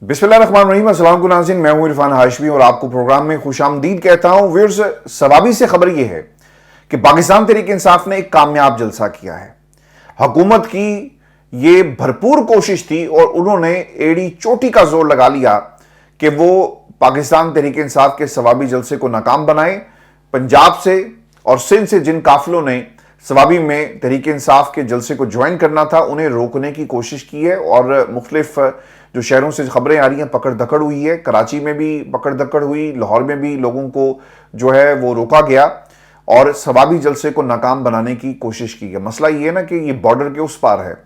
बिस्मिल्लाहिर्रहमानिर्रहीम। अस्सलाम वालेकुम नाज़रीन, मैं हूं इरफान हाशमी और आपको प्रोग्राम में खुशामदीद कहता हूं। व्यूअर्स, सवाबी से खबर यह है कि पाकिस्तान तहरीक इंसाफ ने एक कामयाब जलसा किया है। हुकूमत की ये भरपूर कोशिश थी और उन्होंने एड़ी चोटी का जोर लगा लिया कि वो पाकिस्तान तहरीक इंसाफ के सवाबी जलसे को नाकाम बनाए। पंजाब से और सिंध से जिन काफिलों ने सवाबी में तहरीक इंसाफ के जलसे को ज्वाइन करना था, उन्हें रोकने की कोशिश की है और मुख्तलिफ जो शहरों से खबरें आ रही हैं, पकड़ धकड़ हुई है। कराची में भी पकड़ धकड़ हुई, लाहौर में भी लोगों को जो है वो रोका गया और सवाबी जलसे को नाकाम बनाने की कोशिश की गई। मसला ये है ना कि ये बॉर्डर के उस पार है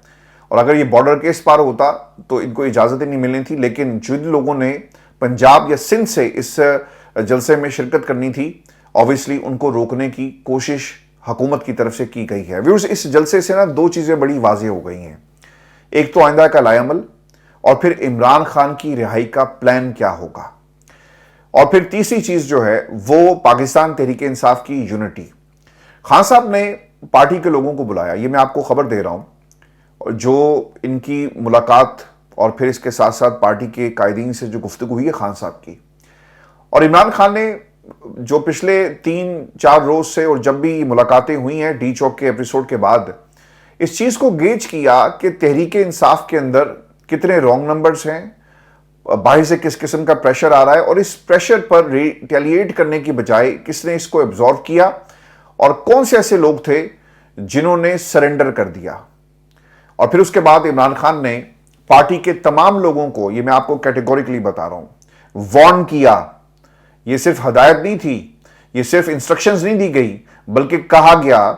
और अगर ये बॉर्डर के इस पार होता तो इनको इजाज़त ही नहीं मिलनी थी। लेकिन जिन लोगों ने पंजाब या सिंध से इस जलसे में शिरकत करनी थी, ऑब्वियसली उनको रोकने की कोशिश हुकूमत की तरफ से की गई है। व्यूअर्स, इस जलसे से ना दो चीज़ें बड़ी वाज़ेह हो गई हैं। एक तो आइंदा का लाएअमल और फिर इमरान खान की रिहाई का प्लान क्या होगा, और फिर तीसरी चीज़ जो है वो पाकिस्तान तहरीक इंसाफ की यूनिटी। खान साहब ने पार्टी के लोगों को बुलाया, ये मैं आपको खबर दे रहा हूँ। जो इनकी मुलाकात और फिर इसके साथ साथ पार्टी के कायदीन से जो गुफ्तगू हुई है खान साहब की, और इमरान खान ने जो पिछले 3-4 रोज से और जब भी मुलाकातें हुई हैं डी चौक के एपिसोड के बाद, इस चीज़ को गेज किया कि तहरीक इंसाफ के अंदर कितने रॉन्ग नंबर्स हैं, बाहर से किस किस्म का प्रेशर आ रहा है और इस प्रेशर पर रिटेलिएट करने की बजाय किसने इसको एब्जॉर्व किया और कौन से ऐसे लोग थे जिन्होंने सरेंडर कर दिया। और फिर उसके बाद इमरान खान ने पार्टी के तमाम लोगों को, ये मैं आपको कैटेगोरिकली बता रहा हूं, वार्न किया। ये सिर्फ हदायत नहीं थी, ये सिर्फ इंस्ट्रक्शंस नहीं दी गई, बल्कि कहा गया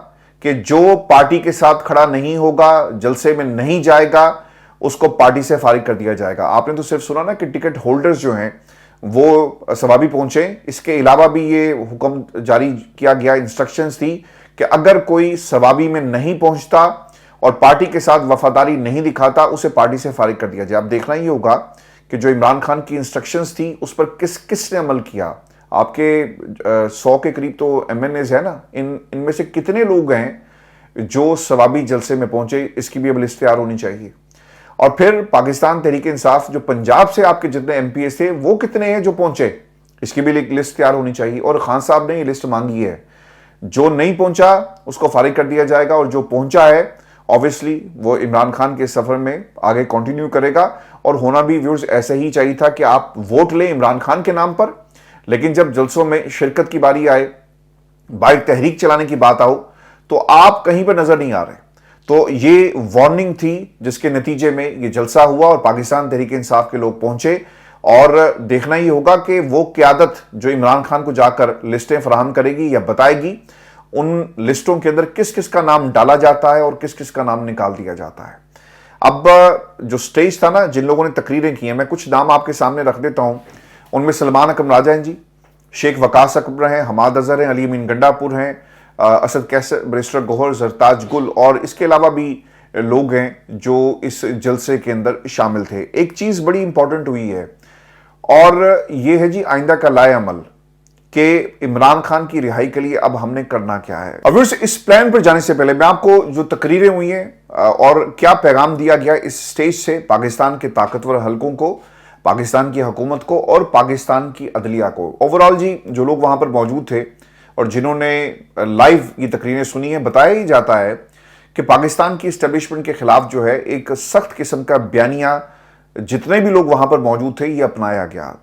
कि जो पार्टी के साथ खड़ा नहीं होगा, जलसे में नहीं जाएगा, उसको पार्टी से फारिग कर दिया जाएगा। आपने तो सिर्फ सुना ना कि टिकट होल्डर्स जो हैं वो सवाबी पहुंचे। इसके अलावा भी ये हुक्म जारी किया गया, इंस्ट्रक्शंस थी कि अगर कोई सवाबी में नहीं पहुंचता और पार्टी के साथ वफादारी नहीं दिखाता, उसे पार्टी से फारिग कर दिया जाए। अब देखना ही होगा कि जो इमरान खान की इंस्ट्रक्शंस थी उस पर किसने अमल किया। आपके 100 के करीब तो एमएनएज है ना, इनमें से कितने लोग हैं जो सवाबी जलसे में पहुंचे, इसकी भी अब लिस्ट तैयार होनी चाहिए। और फिर पाकिस्तान तहरीक इंसाफ जो पंजाब से आपके जितने एमपीएस थे वो कितने हैं जो पहुंचे, इसकी भी लिस्ट तैयार होनी चाहिए। और खान साहब ने ये लिस्ट मांगी है, जो नहीं पहुंचा उसको फारिग कर दिया जाएगा और जो पहुंचा है ऑब्वियसली वो इमरान खान के सफर में आगे कंटिन्यू करेगा। और होना भी व्यूअर्स ऐसे ही चाहिए था कि आप वोट लें इमरान खान के नाम पर, लेकिन जब जलसों में शिरकत की बारी आए, बाइक तहरीक चलाने की बात आओ, तो आप कहीं पर नजर नहीं आ रहे। तो ये वार्निंग थी जिसके नतीजे में ये जलसा हुआ और पाकिस्तान तहरीक इंसाफ के लोग पहुंचे। और देखना ही होगा कि वो क़यादत जो इमरान खान को जाकर लिस्टें फराहम करेगी या बताएगी, उन लिस्टों के अंदर किस किस का नाम डाला जाता है और किस किस का नाम निकाल दिया जाता है। अब जो स्टेज था ना, जिन लोगों ने तकरीरें की हैं, मैं कुछ नाम आपके सामने रख देता हूं। उनमें सलमान अकरम राजा हैं जी, शेख वकास अकबर हैं, हमाद अजहर हैं, अली अमीन गंडापुर हैं, असद कैसर, बैरिस्टर गौहर, जरताज गुल, और इसके अलावा भी लोग हैं जो इस जलसे के अंदर शामिल थे। एक चीज़ बड़ी इंपॉर्टेंट हुई है और ये है जी आइंदा का लाएअमल कि इमरान खान की रिहाई के लिए अब हमने करना क्या है। अब इस प्लान पर जाने से पहले मैं आपको जो तकरीरें हुई हैं और क्या पैगाम दिया गया इस स्टेज से पाकिस्तान के ताकतवर हलकों को, पाकिस्तान की हुकूमत को और पाकिस्तान की अदलिया को, ओवरऑल जी जो लोग वहां पर मौजूद थे और जिन्होंने लाइव ये तकरीरें सुनी है, बताया ही जाता है कि पाकिस्तान की इस्टेब्लिशमेंट के खिलाफ जो है एक सख्त किस्म का बयानिया जितने भी लोग वहां पर मौजूद थे ये अपनाया गया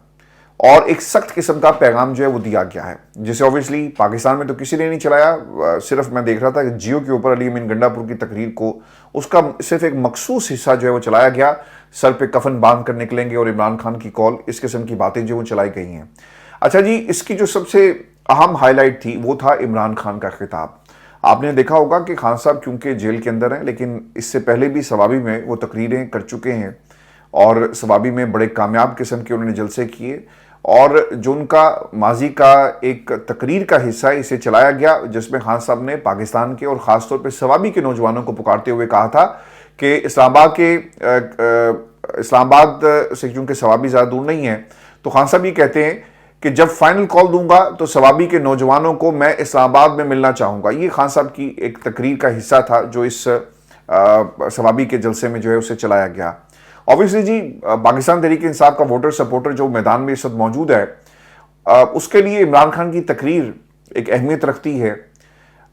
और एक सख्त किस्म का पैगाम जो है वो दिया गया है, जिसे ऑब्वियसली पाकिस्तान में तो किसी ने नहीं चलाया। सिर्फ मैं देख रहा था कि जियो के ऊपर अली अमीन गंडापुर की तकरीर को, उसका सिर्फ एक मखसूस हिस्सा जो है वो चलाया गया। सर पे कफन बांध कर निकलेंगे और इमरान खान की कॉल, इस किस्म की बातें जो वो चलाई गई हैं। अच्छा जी, इसकी जो सबसे अहम हाईलाइट थी वो था इमरान खान का खिताब। आपने देखा होगा कि खान साहब क्योंकि जेल के अंदर हैं, लेकिन इससे पहले भी सवाबी में वो तकरीरें कर चुके हैं और सवाबी में बड़े कामयाब किस्म के उन्होंने जलसे किए। और जो उनका माजी का एक तकरीर का हिस्सा इसे चलाया गया, जिसमें खान साहब ने पाकिस्तान के और ख़ासतौर पे सवाबी के नौजवानों को पुकारते हुए कहा था कि इस्लामाबाद से चूँकि सवाबी ज़्यादा दूर नहीं है, तो खान साहब ये कहते हैं कि जब फाइनल कॉल दूंगा तो सवाबी के नौजवानों को मैं इस्लामाबाद में मिलना चाहूँगा। ये खान साहब की एक तकरीर का हिस्सा था जो इस सवाबी के जलसे में जो है उसे चलाया गया। ऑब्वियसली जी पाकिस्तान तहरीक इंसाफ का वोटर सपोर्टर जो मैदान में इस वक्त मौजूद है, उसके लिए इमरान खान की तकरीर एक अहमियत रखती है।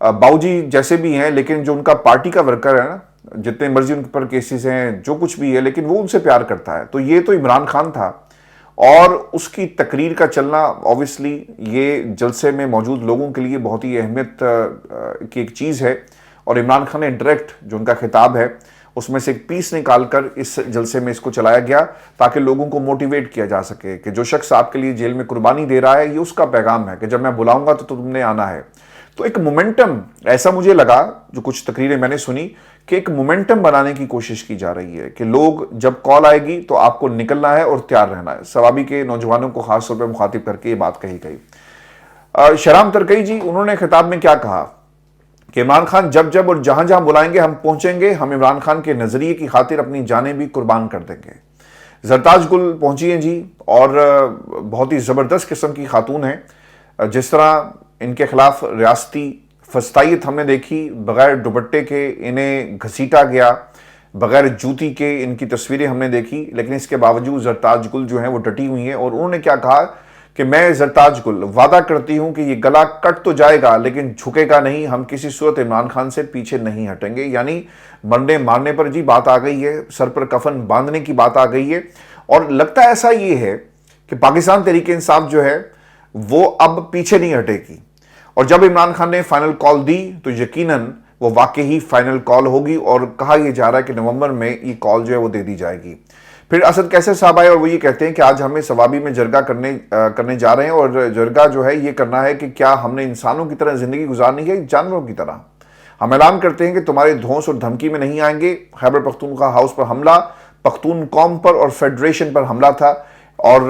बाऊजी जैसे भी हैं, लेकिन जो उनका पार्टी का वर्कर है ना, जितने मर्जी उन पर केसेस हैं, जो कुछ भी है, लेकिन वो उनसे प्यार करता है। तो ये तो इमरान खान था, और उसकी तकरीर का चलना ऑब्वियसली ये जलसे में मौजूद लोगों के लिए बहुत ही अहमियत की एक चीज़ है। और इमरान खान ने डायरेक्ट जो उनका खिताब है उसमें से एक पीस निकालकर इस जलसे में इसको चलाया गया, ताकि लोगों को मोटिवेट किया जा सके कि जो शख्स आपके लिए जेल में कुर्बानी दे रहा है, ये उसका पैगाम है कि जब मैं बुलाऊंगा तो तुमने आना है। तो एक मोमेंटम, ऐसा मुझे लगा जो कुछ तकरीरें मैंने सुनी, कि एक मोमेंटम बनाने की कोशिश की जा रही है कि लोग जब कॉल आएगी तो आपको निकलना है और तैयार रहना है। सवाबी के नौजवानों को खास तौर पर मुखातिब करके ये बात कही गई। शहराम तरकई जी, उन्होंने खिताब में क्या कहा कि इमरान खान जब जब और जहां जहां बुलाएंगे हम पहुंचेंगे, हम इमरान खान के नजरिए की खातिर अपनी जानें भी कुर्बान कर देंगे। जरताज गुल पहुंची हैं जी, और बहुत ही जबरदस्त किस्म की खातून है। जिस तरह इनके खिलाफ रियासती फस्तायत हमने देखी, बगैर दुपट्टे के इन्हें घसीटा गया, बगैर जूती के इनकी तस्वीरें हमने देखी, लेकिन इसके बावजूद जरताज गुल जो है वो डटी हुई हैं। और उन्होंने क्या कहा कि मैं जरताज गुल वादा करती हूं कि ये गला कट तो जाएगा लेकिन झुकेगा नहीं, हम किसी सूरत इमरान खान से पीछे नहीं हटेंगे। यानी मरने मारने पर जी बात आ गई है, सर पर कफन बांधने की बात आ गई है। और लगता ऐसा ये है कि पाकिस्तान तहरीक इंसाफ जो है वो अब पीछे नहीं हटेगी, और जब इमरान खान ने फाइनल कॉल दी तो यकीनन वो वाकई ही फाइनल कॉल होगी, और कहा यह जा रहा है कि नवंबर में ये कॉल जो है वो दे दी जाएगी। फिर असद कैसर साहब आए और वो ये कहते हैं कि आज हमें सवाबी में जरगा करने जा रहे हैं, और जरगा जो है ये करना है कि क्या हमने इंसानों की तरह जिंदगी गुजारनी है जानवरों की तरह। हम ऐलान करते हैं कि तुम्हारे धौंस और धमकी में नहीं आएंगे। खैबर पख्तूनख्वा हाउस पर हमला, पख्तून कौम पर और फेडरेशन पर हमला था, और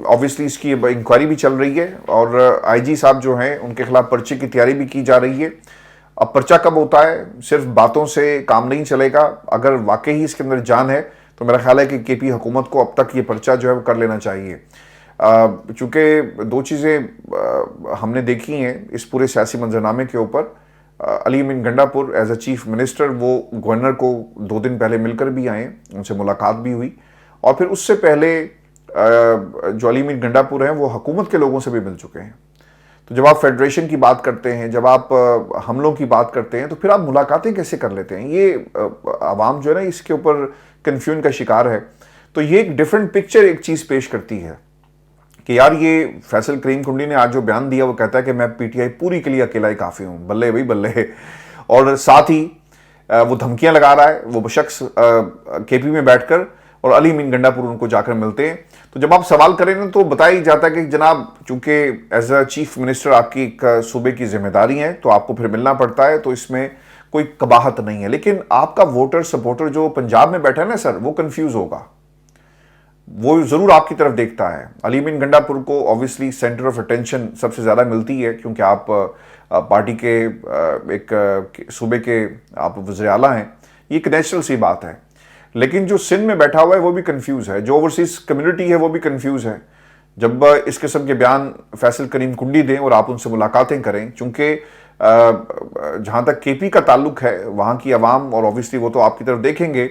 ऑब्वियसली इसकी इंक्वायरी भी चल रही है, और आईजी साहब जो हैं उनके खिलाफ पर्चे की तैयारी भी की जा रही है। अब पर्चा कब होता है, सिर्फ बातों से काम नहीं चलेगा। अगर वाकई ही इसके अंदर जान है तो मेरा ख्याल है कि केपी हुकूमत को अब तक ये पर्चा जो है वो कर लेना चाहिए। चूँकि दो चीज़ें हमने देखी हैं इस पूरे सियासी मंजरनामे के ऊपर। Ali Amin Gandapur as a chief minister वो गवर्नर को 2 दिन पहले मिलकर भी आए, उनसे मुलाकात भी हुई, और फिर उससे पहले जो अली अमीन गंडापुर हैं वो हुकूमत के लोगों से भी मिल चुके हैं। तो जब आप फेडरेशन की बात करते हैं, जब आप हमलों की बात करते हैं, तो फिर आप मुलाकातें कैसे कर लेते हैं? ये आवाम जो है ना इसके ऊपर कन्फ्यूजन का शिकार है। तो ये एक डिफरेंट पिक्चर एक चीज़ पेश करती है कि यार ये फैसल करीम कुंडी ने आज जो बयान दिया वो कहता है कि मैं पीटीआई पूरी के लिए अकेला ही काफ़ी हूँ। बल्ले भाई बल्ले। और साथ ही वो धमकियाँ लगा रहा है वो शख्स केपी में बैठकर, और अली अमीन गंडापुर उनको जाकर मिलते हैं। तो जब आप सवाल करें ना तो बताया ही जाता है कि जनाब चूंकि एज अ चीफ मिनिस्टर आपकी एक सूबे की जिम्मेदारी है तो आपको फिर मिलना पड़ता है, तो इसमें कोई कबाहत नहीं है। लेकिन आपका वोटर सपोर्टर जो पंजाब में बैठा है ना सर, वो कंफ्यूज होगा, वो जरूर आपकी तरफ देखता है। अली अमीन गंडापुर को ऑब्वियसली सेंटर ऑफ अटेंशन सबसे ज़्यादा मिलती है, क्योंकि आप पार्टी के एक सूबे के आप वज़ीर आला हैं, ये एक नेचुरल सी बात है। लेकिन जो सिंध में बैठा हुआ है वो भी कंफ्यूज है, जो ओवरसीज कम्युनिटी है वो भी कंफ्यूज है। जब इस किस्म के बयान फैसल करीम कुंडी दें और आप उनसे मुलाकातें करें, चूंकि जहाँ तक केपी का ताल्लुक है वहाँ की आवाम, और ऑब्वियसली वो तो आपकी तरफ देखेंगे,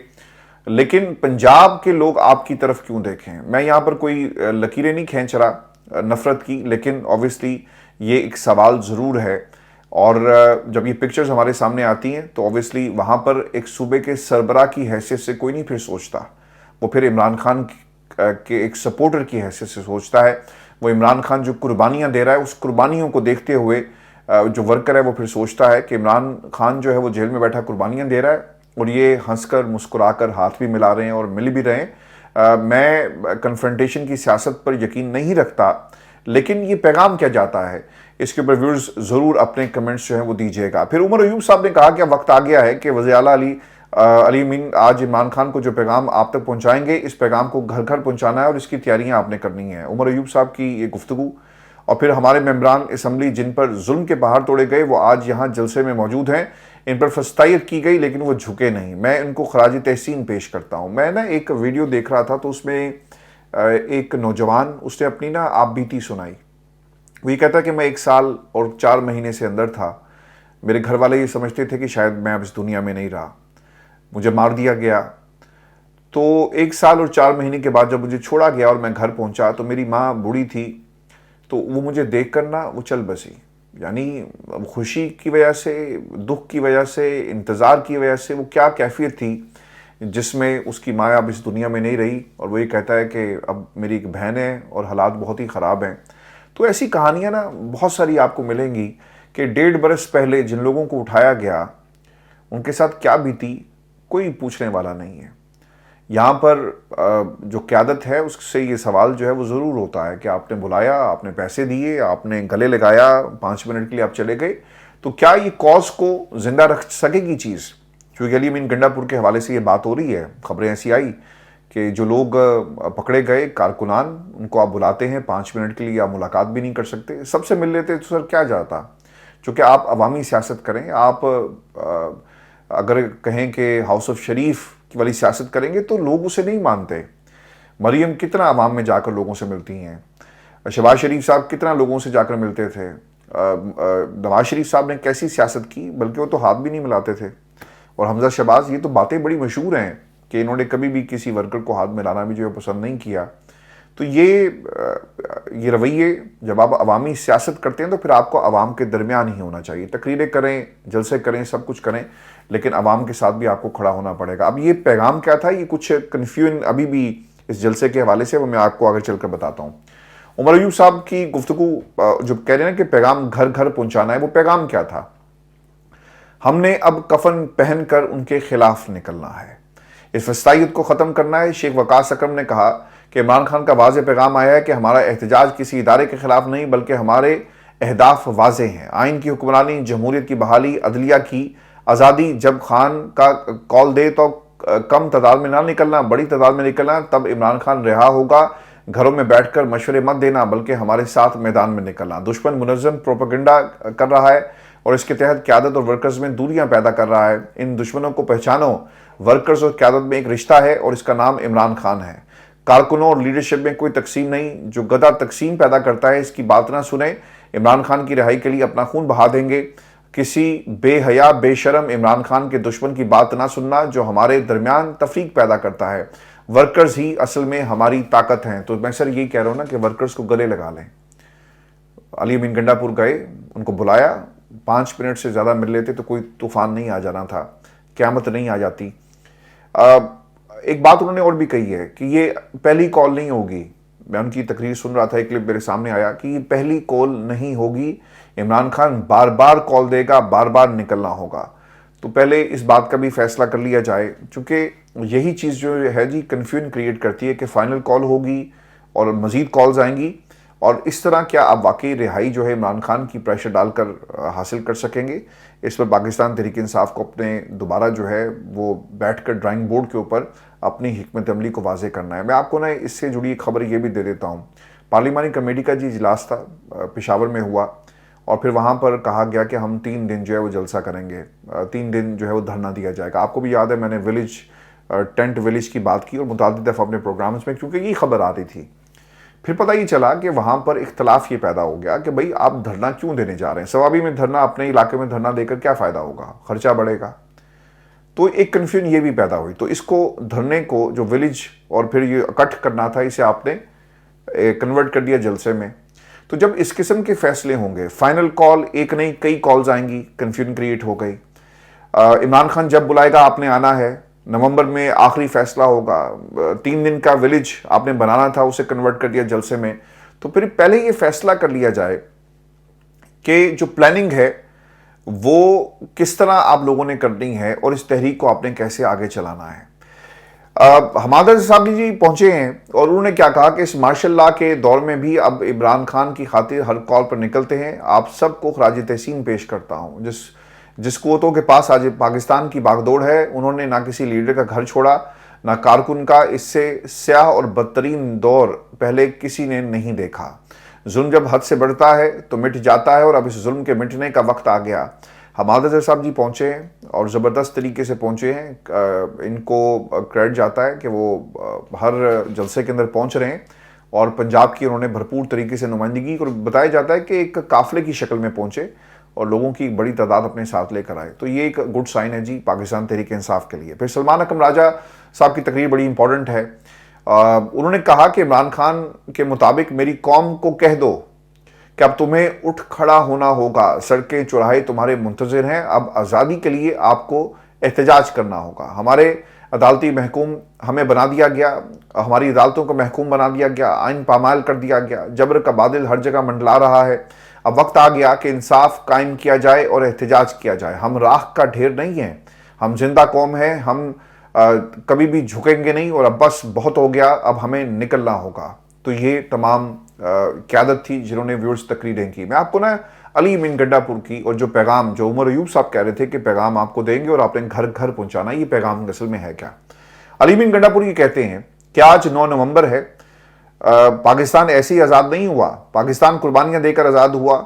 लेकिन पंजाब के लोग आपकी तरफ क्यों देखें? मैं यहाँ पर कोई लकीरें नहीं खींच रहा नफरत की, लेकिन ऑब्वियसली ये एक सवाल ज़रूर है। और जब ये पिक्चर्स हमारे सामने आती हैं तो ऑब्वियसली वहाँ पर एक सूबे के सरबराह की हैसियत से कोई नहीं फिर सोचता, वो फिर इमरान खान के एक सपोर्टर की हैसियत से सोचता है। वो इमरान खान जो कुर्बानियाँ दे रहा है उस कुर्बानियों को देखते हुए जो वर्कर है वो फिर सोचता है कि इमरान खान जो है वो जेल में बैठा कुर्बानियाँ दे रहा है, और ये हंसकर मुस्कुराकर हाथ भी मिला रहे हैं और मिल भी रहे हैं। मैं कन्फ्रंटेशन की सियासत पर यकीन नहीं रखता, लेकिन ये पैगाम क्या जाता है इसके ऊपर व्यूअर्स ज़रूर अपने कमेंट्स जो हैं वो दीजिएगा। फिर उमर अयूब साहब ने कहा कि वक्त आ गया है कि वज़ीर आला अली अमीन आज इमरान खान को जो पैगाम आप तक पहुंचाएंगे, इस पैगाम को घर घर पहुंचाना है और इसकी तैयारियां आपने करनी है। उमर अयूब साहब की ये गुफ्तगू। और फिर हमारे मेंबरान असम्बली जिन पर जुल्म के पहाड़ तोड़े गए वो आज यहाँ जलसे में मौजूद हैं, इन पर फस्तायत की गई लेकिन वो झुके नहीं। मैं इनको खराज तहसीन पेश करता हूँ। मैं ना एक वीडियो देख रहा था तो उसमें एक नौजवान उसने अपनी ना आप बीती सुनाई। वो ये कहता कि मैं 1 साल और 4 महीने से अंदर था, मेरे घर वाले ये समझते थे कि शायद मैं अब इस दुनिया में नहीं रहा, मुझे मार दिया गया। تو 1 سال اور 4 مہینے کے بعد جب مجھے چھوڑا گیا اور میں گھر پہنچا تو میری ماں بوڑھی تھی، تو وہ مجھے دیکھ کر نا وہ چل بسی. یعنی خوشی کی وجہ سے، دکھ کی وجہ سے، انتظار کی وجہ سے، وہ کیا کیفیت تھی جس میں اس کی ماں اب اس دنیا میں نہیں رہی اور وہ یہ کہتا ہے کہ اب میری ایک بہن ہے اور حالات بہت ہی خراب ہیں. تو ایسی کہانیاں نا بہت ساری آپ کو ملیں گی کہ 1.5 برس پہلے جن لوگوں کو اٹھایا گیا ان کے ساتھ کیا بیتی کوئی پوچھنے والا نہیں ہے. یہاں پر جو قیادت ہے اس سے یہ سوال جو ہے وہ ضرور ہوتا ہے کہ آپ نے بلایا، آپ نے پیسے دیے، آپ نے گلے لگایا، 5 منٹ کے لیے آپ چلے گئے، تو کیا یہ کاز کو زندہ رکھ سکے گی چیز؟ کیونکہ علی امین گنڈا پور کے حوالے سے یہ بات ہو رہی ہے، خبریں ایسی آئی کہ جو لوگ پکڑے گئے کارکنان، ان کو آپ بلاتے ہیں 5 منٹ کے لیے، آپ ملاقات بھی نہیں کر سکتے، سب سے مل لیتے تو سر کیا جاتا. چونکہ آپ عوامی سیاست کریں، آپ اگر کہیں کہ ہاؤس آف شریف والی سیاست کریں گے تو لوگ اسے نہیں مانتے. مریم کتنا عوام میں جا کر لوگوں سے ملتی ہیں، شہباز شریف صاحب کتنا لوگوں سے جا کر ملتے تھے، نواز شریف صاحب نے کیسی سیاست کی، بلکہ وہ تو ہاتھ بھی نہیں ملاتے تھے. اور حمزہ شہباز، یہ تو باتیں بڑی مشہور ہیں کہ انہوں نے کبھی بھی کسی ورکر کو ہاتھ ملانا بھی جو ہے پسند نہیں کیا. تو یہ رویے جب آپ عوامی سیاست کرتے ہیں تو پھر آپ کو عوام کے درمیان ہی ہونا چاہیے. تقریریں کریں، جلسے کریں، سب کچھ کریں، لیکن عوام کے ساتھ بھی آپ کو کھڑا ہونا پڑے گا. اب یہ پیغام کیا تھا، یہ کچھ کنفیوژن ابھی بھی اس جلسے کے حوالے سے وہ میں آپ کو آگے چل کر بتاتا ہوں. عمر ایوب صاحب کی گفتگو جو کہہ رہے ہیں کہ پیغام گھر گھر پہنچانا ہے، وہ پیغام کیا تھا؟ ہم نے اب کفن پہن کر ان کے خلاف نکلنا ہے، اس وسطائیت کو ختم کرنا ہے. شیخ وقاص اکرم نے کہا کہ عمران خان کا واضح پیغام آیا ہے کہ ہمارا احتجاج کسی ادارے کے خلاف نہیں بلکہ ہمارے اہداف واضح ہیں: آئین کی حکمرانی، جمہوریت کی بحالی، عدلیہ کی آزادی. جب خان کا کال دے تو کم تعداد میں نہ نکلنا، بڑی تعداد میں نکلنا، تب عمران خان رہا ہوگا. گھروں میں بیٹھ کر مشورے مت دینا بلکہ ہمارے ساتھ میدان میں نکلنا. دشمن منظم پروپیگنڈا کر رہا ہے اور اس کے تحت قیادت اور ورکرز میں دوریاں پیدا کر رہا ہے. ان دشمنوں کو پہچانو. ورکرز اور قیادت میں ایک رشتہ ہے اور اس کا نام عمران خان ہے. کارکنوں اور لیڈرشپ میں کوئی تقسیم نہیں. جو گدھا تقسیم پیدا کرتا ہے اس کی بات نہ سنیں. عمران خان کی رہائی کے لیے اپنا خون بہا دیں گے. کسی بے حیا بے شرم عمران خان کے دشمن کی بات نہ سننا جو ہمارے درمیان تفریق پیدا کرتا ہے. ورکرز ہی اصل میں ہماری طاقت ہیں. تو میں سر یہی کہہ رہا ہوں نا کہ ورکرز کو گلے لگا لیں. علی امین گنڈا پور گئے، ان کو بلایا، 5 منٹ سے زیادہ مل لیتے تو کوئی طوفان نہیں آ جانا تھا، قیامت نہیں آ جاتی. ایک بات انہوں نے اور بھی کہی ہے کہ یہ پہلی کال نہیں ہوگی. میں ان کی تقریر سن رہا تھا، ایک کلپ میرے سامنے آیا کہ یہ پہلی کال نہیں ہوگی. عمران خان بار بار کال دے گا، بار بار نکلنا ہوگا. تو پہلے اس بات کا بھی فیصلہ کر لیا جائے، چونکہ یہی چیز جو ہے جی کنفیوژن کریٹ کرتی ہے کہ فائنل کال ہوگی اور مزید کالز آئیں گی. اور اس طرح کیا آپ واقعی رہائی جو ہے عمران خان کی پریشر ڈال کر حاصل کر سکیں گے؟ اس پر پاکستان تحریک انصاف کو اپنے دوبارہ جو ہے وہ بیٹھ کر ڈرائنگ بورڈ کے اوپر اپنی حکمت عملی کو واضح کرنا ہے. میں آپ کو نا اس سے جڑی ایک خبر یہ بھی دے دیتا ہوں. پارلیمانی کمیٹی کا جی اجلاس تھا، پشاور میں ہوا، اور پھر وہاں پر کہا گیا کہ ہم 3 دن جو ہے وہ جلسہ کریں گے، 3 دن جو ہے وہ دھرنا دیا جائے گا. آپ کو بھی یاد ہے میں نے ٹینٹ ویلیج کی بات کی اور متعدد دفعہ اپنے پروگرامز میں، کیونکہ یہ خبر آ رہی تھی. پھر پتہ یہ چلا کہ وہاں پر اختلاف یہ پیدا ہو گیا کہ بھئی آپ دھرنا کیوں دینے جا رہے ہیں؟ ثوابی میں دھرنا، اپنے علاقے میں دھرنا دے کر کیا فائدہ ہوگا؟ خرچہ بڑھے گا. تو ایک کنفیوژن یہ بھی پیدا ہوئی. تو اس کو دھرنے کو جو ویلیج اور پھر یہ اکٹھ کرنا تھا، اسے آپ نے کنورٹ کر دیا جلسے میں. تو جب اس قسم کے فیصلے ہوں گے، فائنل کال ایک نہیں کئی کالز آئیں گی، کنفیوژن کریٹ ہو گئی. عمران خان جب بلائے گا آپ نے آنا ہے، نومبر میں آخری فیصلہ ہوگا. 3 دن کا ویلیج آپ نے بنانا تھا، اسے کنورٹ کر دیا جلسے میں. تو پھر پہلے یہ فیصلہ کر لیا جائے کہ جو پلاننگ ہے وہ کس طرح آپ لوگوں نے کرنی ہے اور اس تحریک کو آپ نے کیسے آگے چلانا ہے. حمادہ صاحب جی پہنچے ہیں اور انہوں نے کیا کہا کہ اس مارشل لا کے دور میں بھی اب عمران خان کی خاطر ہر کال پر نکلتے ہیں. آپ سب کو خراج تحسین پیش کرتا ہوں. جس قوتوں کے پاس آج پاکستان کی باغ دوڑ ہے، انہوں نے نہ کسی لیڈر کا گھر چھوڑا نہ کارکن کا. اس سے سیاہ اور بدترین دور پہلے کسی نے نہیں دیکھا. ظلم جب حد سے بڑھتا ہے تو مٹ جاتا ہے اور اب اس ظلم کے مٹنے کا وقت آ گیا. حمادہ صاحب جی پہنچے ہیں اور زبردست طریقے سے پہنچے ہیں. ان کو کریڈٹ جاتا ہے کہ وہ ہر جلسے کے اندر پہنچ رہے ہیں اور پنجاب کی انہوں نے بھرپور طریقے سے نمائندگی، اور بتایا جاتا ہے کہ ایک قافلے کی شکل میں پہنچے اور लोगों की एक बड़ी तादाद अपने साथ लेकर आए। तो ये एक गुड साइन है जी पाकिस्तान तहरीक इंसाफ के लिए। फिर सलमान अकरम राजा साहब की तकरीर बड़ी इंपॉर्टेंट है। उन्होंने कहा कि इमरान खान के मुताबिक मेरी कौम को कह दो कि अब तुम्हें उठ खड़ा होना होगा, सड़कें चौराहे तुम्हारे मुंतज़िर हैं, अब आज़ादी के लिए आपको एहतजाज करना होगा। हमारे अदालती महकूम हमें बना दिया गया, हमारी अदालतों को महकूम बना दिया गया, आइन पामाल कर दिया गया, जबर का बादल हर जगह मंडला रहा है। अब वक्त आ गया कि इंसाफ कायम किया जाए और एहतजाज किया जाए। हम राख का ढेर नहीं हैं, हम जिंदा कौम हैं, हम कभी भी झुकेंगे नहीं और अब बस बहुत हो गया, अब हमें निकलना होगा। तो ये तमाम क़यादत थी जिन्होंने व्यूअर्स तकरीरें की। मैं आपको ना अली अमीन गंडापुर की और जो पैगाम जो उमर अयूब साहब कह रहे थे कि पैगाम आपको देंगे और आपने घर घर पहुंचाना, ये पैगाम असल में है क्या? अली अमीन गंडापुर ये कहते हैं कि आज 9 नवंबर है, पाकिस्तान ऐसे ही आज़ाद नहीं हुआ, पाकिस्तान कुर्बानियां देकर आज़ाद हुआ।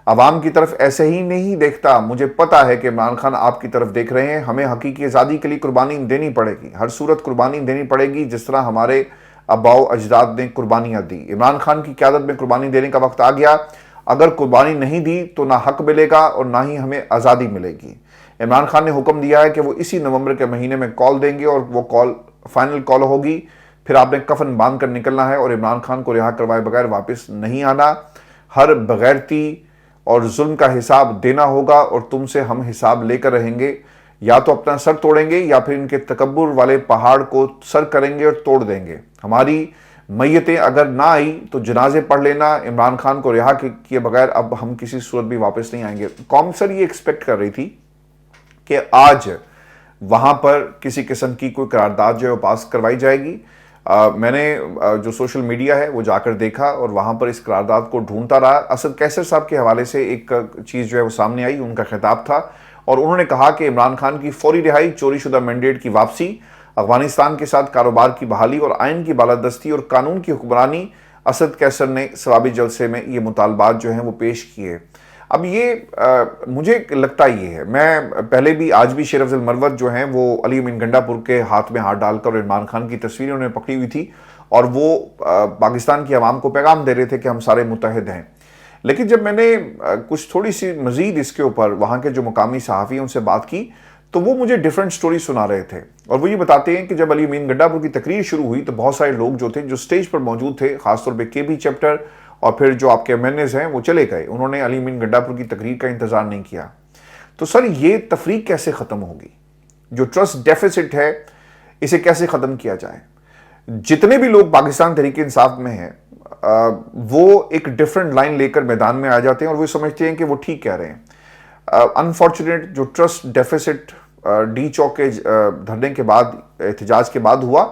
अवाम की तरफ ऐसे ही नहीं देखता, मुझे पता है कि इमरान खान आपकी तरफ देख रहे हैं। हमें हकीकी आज़ादी के लिए कुर्बानी देनी पड़ेगी, हर सूरत कुर्बानी देनी पड़ेगी जिस तरह हमारे आबाओ अजदाद ने कुर्बानियां दी। इमरान खान की क़यादत में कुर्बानी देने का वक्त आ गया। अगर कुर्बानी नहीं दी तो ना हक मिलेगा और ना ही हमें आज़ादी मिलेगी। इमरान खान ने हुक्म दिया है कि वो इसी नवंबर के महीने में कॉल देंगे और वो कॉल फाइनल कॉल होगी। फिर आपने कफन बांध कर निकलना है और इमरान खान को रिहा करवाए बगैर वापस नहीं आना। हर बगैरती और जुल्म का हिसाब देना होगा और तुमसे हम हिसाब लेकर रहेंगे। या तो अपना सर तोड़ेंगे या फिर इनके तकब्बुर वाले पहाड़ को सर करेंगे और तोड़ देंगे। हमारी मैयतें अगर ना आई तो जनाजे पढ़ लेना, इमरान खान को रिहा किए बगैर अब हम किसी सूरत भी वापस नहीं आएंगे। कौम सर ये एक्सपेक्ट कर रही थी कि आज वहां पर किसी किस्म की कोई करारदाद जो है वो पास करवाई जाएगी। मैंने जो सोशल मीडिया है वो जाकर देखा और वहां पर इस करारदाद को ढूंढता रहा। असद कैसर साहब के हवाले से एक चीज़ जो है वो सामने आई, उनका खिताब था और उन्होंने कहा कि इमरान खान की फौरी रिहाई, चोरी शुदा मैंडेट की वापसी, अफगानिस्तान के साथ कारोबार की बहाली और आइन की बालादस्ती और कानून की हुक्मरानी। असद कैसर ने सवाबी जलसे में ये मुतालबात जो हैं वो पेश किए। अब ये मुझे लगता ये है, मैं पहले भी आज भी शेर अफजल मरवत जो हैं वो अली अमीन गंडापुर के हाथ में हाथ डालकर और इमरान खान की तस्वीरें उन्होंने पकड़ी हुई थी और वो पाकिस्तान की आवाम को पैगाम दे रहे थे कि हम सारे मुत्तहिद हैं। लेकिन जब मैंने कुछ थोड़ी सी मजीद इसके ऊपर वहाँ के जो मुकामी सहाफ़ी उनसे बात की तो वो मुझे डिफरेंट स्टोरी सुना रहे थे और वो ये बताते हैं कि जब अली अमीन गंडापुर की तकरीर शुरू हुई तो बहुत सारे लोग जो थे जो स्टेज पर मौजूद थे, खासतौर पे KB चैप्टर और फिर जो आपके MNAs हैं वो चले गए। उन्होंने अली अमीन गंडापुर की तकरीर का इंतज़ार नहीं किया। तो सर ये तफरीक कैसे ख़त्म होगी? जो ट्रस्ट डेफिसिट है इसे कैसे ख़त्म किया जाए? जितने भी लोग पाकिस्तान तहरीक इंसाफ में हैं वो एक डिफरेंट लाइन लेकर मैदान में आ जाते हैं और वो समझते हैं कि वो ठीक कह रहे हैं। अनफॉर्चुनेट जो ट्रस्ट डेफिसिट डी चौक के धरने के बाद, एहतजाज के बाद हुआ,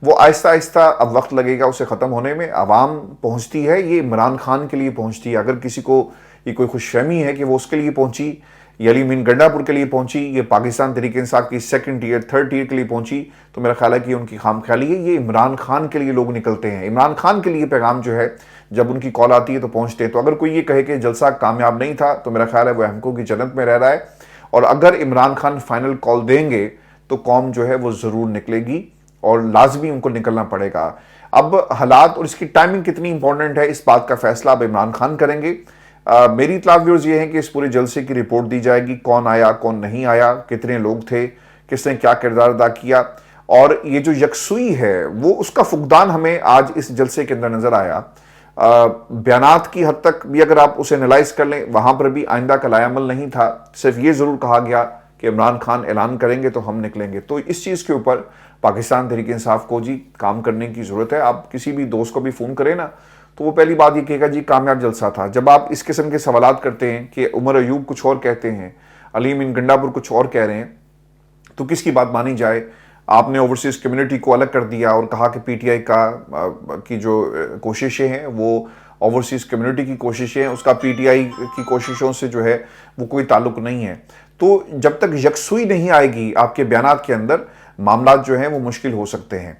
वो आहिस्ता आहिस्ता अब वक्त लगेगा उसे ख़त्म होने में। आवाम पहुंचती है, ये इमरान खान के लिए पहुंचती है। अगर किसी को ये कोई खुशफहमी है कि वो उसके लिए पहुंची, ये अली अमीन गंडापुर के लिए पहुंची, ये पाकिस्तान तहरीक इंसाफ की 2nd टियर 3rd टियर के लिए पहुंची, तो मेरा ख्याल है कि उनकी खाम ख्याली है। ये इमरान खान के लिए लोग निकलते हैं, इमरान खान के लिए पैगाम जो है जब उनकी कॉल आती है तो पहुंचते हैं। तो अगर कोई ये कहे कि जलसा कामयाब नहीं था तो मेरा ख्याल है वह हमको की जन्नत में रह रहा है। और अगर इमरान खान फाइनल कॉल देंगे तो कौम जो है वो ज़रूर निकलेगी और लाजमी उनको निकलना पड़ेगा। अब हालात और इसकी टाइमिंग कितनी इंपॉर्टेंट है इस बात का फैसला अब इमरान खान करेंगे। मेरी इत्तला व्यूअर्स ये है कि इस पूरे जलसे की रिपोर्ट दी जाएगी, कौन आया कौन नहीं आया, कितने लोग थे, किसने क्या किरदार अदा किया और ये जो यकसुई है वो उसका फुकदान हमें आज इस जलसे के अंदर नजर आया। बयानात की हद तक भी अगर आप उसे एनालाइज कर लें वहां पर भी आइंदा का लायामल नहीं था, सिर्फ ये जरूर कहा गया कि इमरान खान ऐलान करेंगे तो हम निकलेंगे। तो इस चीज़ के ऊपर पाकिस्तान तहरीक इंसाफ को जी काम करने की ज़रूरत है। आप किसी भी दोस्त को भी फ़ोन करें ना तो वो पहली बात ये कहेगा जी कामयाब जलसा था। जब आप इस किस्म के सवालात करते हैं कि उमर अयूब कुछ और कहते हैं, अली अमीन गंडापुर कुछ और कह रहे हैं, तो किसकी बात मानी जाए? आपने ओवरसीज़ कम्युनिटी को अलग कर दिया और कहा कि PTI की जो कोशिशें हैं वो ओवरसीज़ कम्युनिटी की कोशिशें हैं, उसका PTI की कोशिशों से जो है वो कोई ताल्लुक नहीं है। तो जब तक यकसुई नहीं आएगी आपके बयानात के अंदर, मामला जो हैं वो मुश्किल हो सकते हैं।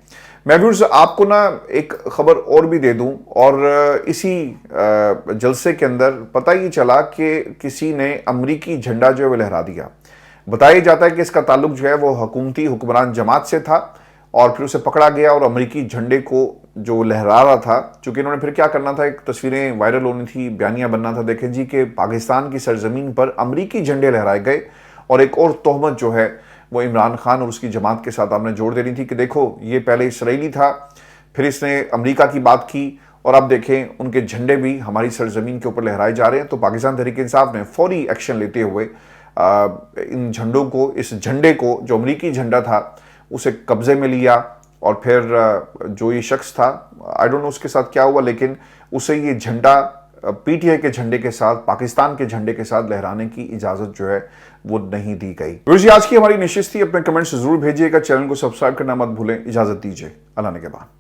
मैं व्यूअर्स आपको ना एक खबर और भी दे दूं, और इसी जलसे के अंदर पता ही चला कि किसी ने अमरीकी झंडा जो है वो लहरा दिया। बताया जाता है कि इसका ताल्लुक जो है वो हुकूमती हुक्मरान जमात से था اور پھر اسے پکڑا گیا اور امریکی جھنڈے کو جو لہرا رہا تھا، چونکہ انہوں نے پھر کیا کرنا تھا، ایک تصویریں وائرل ہونی تھی، بیانیہ بننا تھا، دیکھیں جی کہ پاکستان کی سرزمین پر امریکی جھنڈے لہرائے گئے، اور ایک اور تہمت جو ہے وہ عمران خان اور اس کی جماعت کے ساتھ آپ نے جوڑ دینی تھی کہ دیکھو یہ پہلے اسرائیلی تھا، پھر اس نے امریکہ کی بات کی، اور اب دیکھیں ان کے جھنڈے بھی ہماری سرزمین کے اوپر لہرائے جا رہے ہیں۔ تو پاکستان تحریک انصاف نے فوری ایکشن لیتے ہوئے ان جھنڈوں کو، اس جھنڈے کو جو امریکی جھنڈا تھا اسے قبضے میں لیا، اور پھر جو یہ شخص تھا آئی ڈونٹ نو اس کے ساتھ کیا ہوا، لیکن اسے یہ جھنڈا پی ٹی آئی کے جھنڈے کے ساتھ، پاکستان کے جھنڈے کے ساتھ لہرانے کی اجازت جو ہے وہ نہیں دی گئی۔ ویورز، آج کی ہماری نشست تھی، اپنے کمنٹس ضرور بھیجیے گا، چینل کو سبسکرائب کرنا مت بھولیں، اجازت دیجیے، اللہ نے کے بعد۔